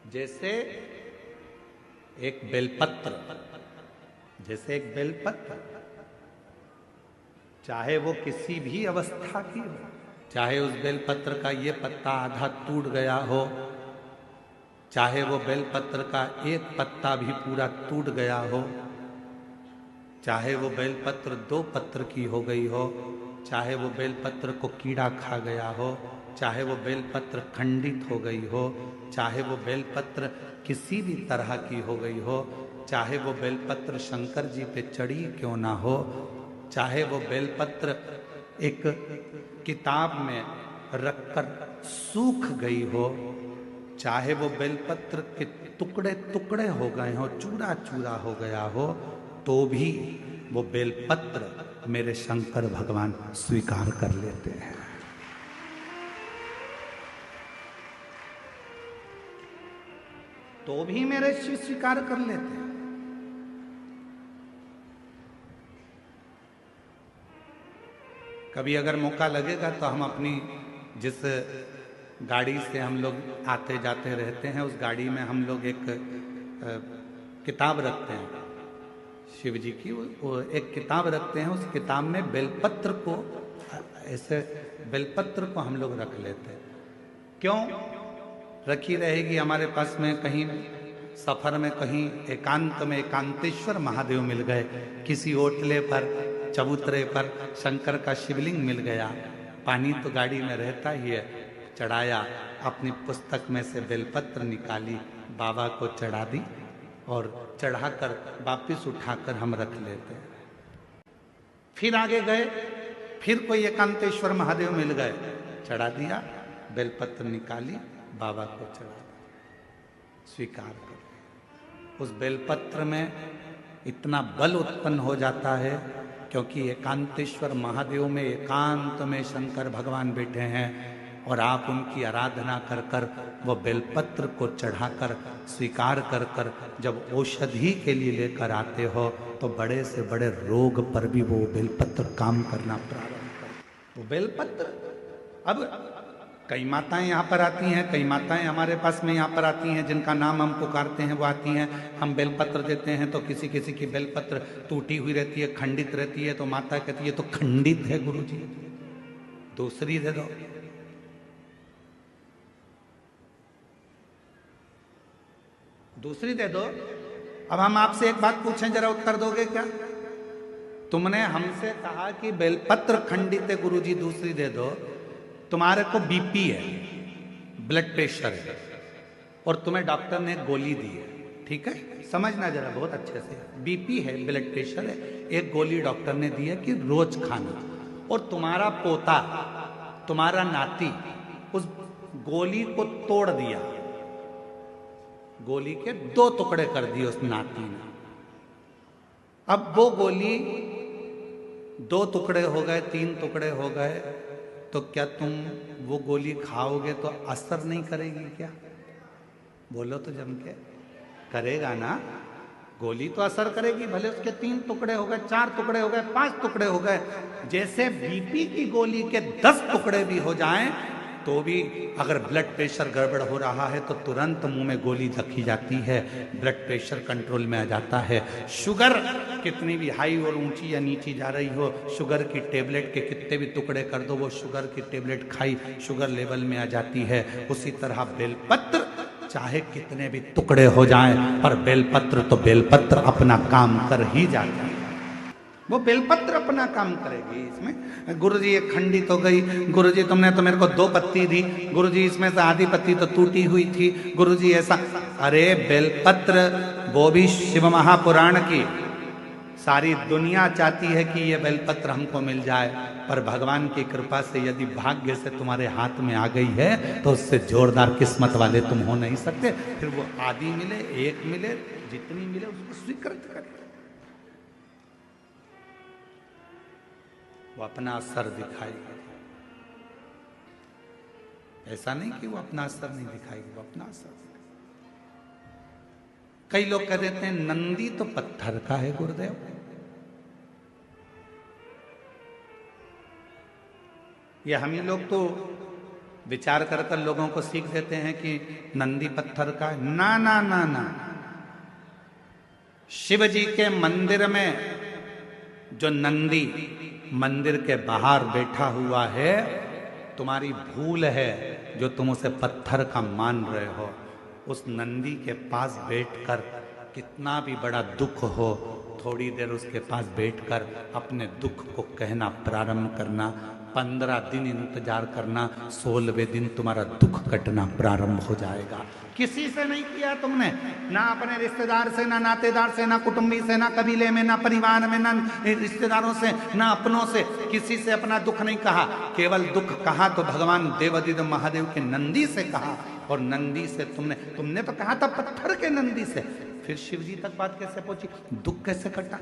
जैसे एक बेलपत्र, जैसे एक बेलपत्र, चाहे वो किसी भी अवस्था की हो, चाहे उस बेलपत्र का ये पत्ता आधा टूट गया हो, चाहे वो बेलपत्र का एक पत्ता भी पूरा टूट गया हो, चाहे वो बेलपत्र 2 पत्र की हो गई हो, चाहे वो बेलपत्र को कीड़ा खा गया हो, चाहे वो बेलपत्र खंडित हो गई हो, चाहे वो बेलपत्र किसी भी तरह की हो गई हो, चाहे वो बेलपत्र शंकर जी पे चढ़ी क्यों ना हो, चाहे वो बेलपत्र एक किताब में रखकर सूख गई हो, चाहे वो बेलपत्र के टुकड़े टुकड़े हो गए हो, चूरा चूरा हो गया हो, तो भी वो बेलपत्र मेरे शंकर भगवान स्वीकार कर लेते हैं। तो भी मेरे शिव स्वीकार कर लेते हैं। कभी अगर मौका लगेगा तो हम अपनी जिस गाड़ी से हम लोग आते जाते रहते हैं, उस गाड़ी में हम लोग एक किताब रखते हैं शिव जी की, वो एक किताब रखते हैं। उस किताब में बेलपत्र को, ऐसे बेलपत्र को हम लोग रख लेते हैं। क्यों रखी रहेगी? हमारे पास में कहीं सफर में, कहीं एकांत में एकांतेश्वर महादेव मिल गए, किसी ओटले पर चबूतरे पर शंकर का शिवलिंग मिल गया, पानी तो गाड़ी में रहता ही है, चढ़ाया, अपनी पुस्तक में से बेलपत्र निकाली, बाबा को चढ़ा दी और चढ़ाकर वापिस उठाकर हम रख लेते हैं। फिर आगे गए, फिर कोई एकांतेश्वर महादेव मिल गए, चढ़ा दिया, बेलपत्र निकाली, बाबा को चढ़ा दिया, स्वीकार कर। उस बेलपत्र में इतना बल उत्पन्न हो जाता है, क्योंकि एकांतेश्वर महादेव में एकांत में शंकर भगवान बैठे हैं और आप उनकी आराधना कर कर वो बेलपत्र को चढ़ाकर स्वीकार कर कर जब औषधि के लिए लेकर आते हो, तो बड़े से बड़े रोग पर भी वो बेलपत्र काम करना प्रारंभ कर। वो बेलपत्र, अब कई माताएं यहाँ पर आती हैं, कई माताएं हमारे पास में यहाँ पर आती हैं, जिनका नाम हम पुकारते हैं वो आती हैं, हम बेलपत्र देते हैं तो किसी किसी की बेलपत्र टूटी हुई रहती है, खंडित रहती है, तो माता कहती है तो खंडित है गुरुजी, दूसरी दे दो। दूसरी दे दो। अब हम आपसे एक बात पूछें, जरा उत्तर दोगे क्या? तुमने हमसे कहा कि बेलपत्र खंडित है गुरुजी, दूसरी दे दो। तुम्हारे को बीपी है, ब्लड प्रेशर है, और तुम्हें डॉक्टर ने गोली दी है, ठीक है, समझना जरा बहुत अच्छे से। बीपी है, ब्लड प्रेशर है, एक गोली डॉक्टर ने दी है कि रोज खाना, और तुम्हारा पोता, तुम्हारा नाती उस गोली को तोड़ दिया, गोली के 2 टुकड़े कर दिए उस नाती ने। अब वो गोली 2 टुकड़े हो गए, 3 टुकड़े हो गए, तो क्या तुम वो गोली खाओगे तो असर नहीं करेगी क्या? बोलो तो जम के, करेगा ना? गोली तो असर करेगी, भले उसके 3 टुकड़े हो गए, 4 टुकड़े हो गए, 5 टुकड़े हो गए। जैसे बीपी की गोली के 10 टुकड़े भी हो जाएं, तो भी अगर ब्लड प्रेशर गड़बड़ हो रहा है तो तुरंत मुंह में गोली रखी जाती है, ब्लड प्रेशर कंट्रोल में आ जाता है। शुगर कितनी भी हाई और ऊंची या नीची जा रही हो, शुगर की टेबलेट के कितने भी टुकड़े कर दो, वो शुगर की टेबलेट खाई, शुगर लेवल में आ जाती है। उसी तरह बेलपत्र चाहे कितने भी टुकड़े हो जाएं, पर बेलपत्र तो बेलपत्र अपना काम कर ही जाती है। वो बेलपत्र अपना काम करेगी। इसमें गुरुजी ये खंडित हो गई, गुरुजी तुमने तो मेरे को 2 पत्ती दी, गुरुजी इसमें से आधी पत्ती तो टूटी हुई थी, गुरुजी ऐसा। अरे बेलपत्र, वो भी शिव महापुराण की, सारी दुनिया चाहती है कि ये बेलपत्र हमको मिल जाए, पर भगवान की कृपा से यदि भाग्य से तुम्हारे हाथ में आ गई है तो उससे जोरदार किस्मत वाले तुम हो नहीं सकते। फिर वो आधी मिले, 1 मिले, जितनी मिले उसको स्वीकृत करें। वो अपना असर दिखाएगी, ऐसा नहीं कि वो अपना असर नहीं दिखाएगी, वो अपना असर। कई लोग कह देते हैं नंदी तो पत्थर का है गुरुदेव, ये हम ही लोग तो विचार कर कर लोगों को सीख देते हैं कि नंदी पत्थर का है। ना ना ना ना, शिव जी के मंदिर में जो नंदी मंदिर के बाहर बैठा हुआ है, तुम्हारी भूल है जो तुम उसे पत्थर का मान रहे हो। उस नंदी के पास बैठकर कितना भी बड़ा दुख हो, थोड़ी देर उसके पास बैठकर अपने दुख को कहना प्रारंभ करना। 15 दिन इंतजार करना, 16वें दिन तुम्हारा दुख कटना प्रारंभ हो जाएगा। किसी से नहीं किया तुमने, ना अपने रिश्तेदार से, ना नातेदार से, ना कुटुंबी से, ना कबीले में, ना परिवार में, ना रिश्तेदारों से, ना अपनों से, किसी से अपना दुख नहीं कहा। केवल दुख कहा तो भगवान देवादिदेव महादेव के नंदी से कहा। और नंदी से तुमने तो कहा था पत्थर के नंदी से, फिर शिव जी तक बात कैसे पहुंची, दुख कैसे कटा?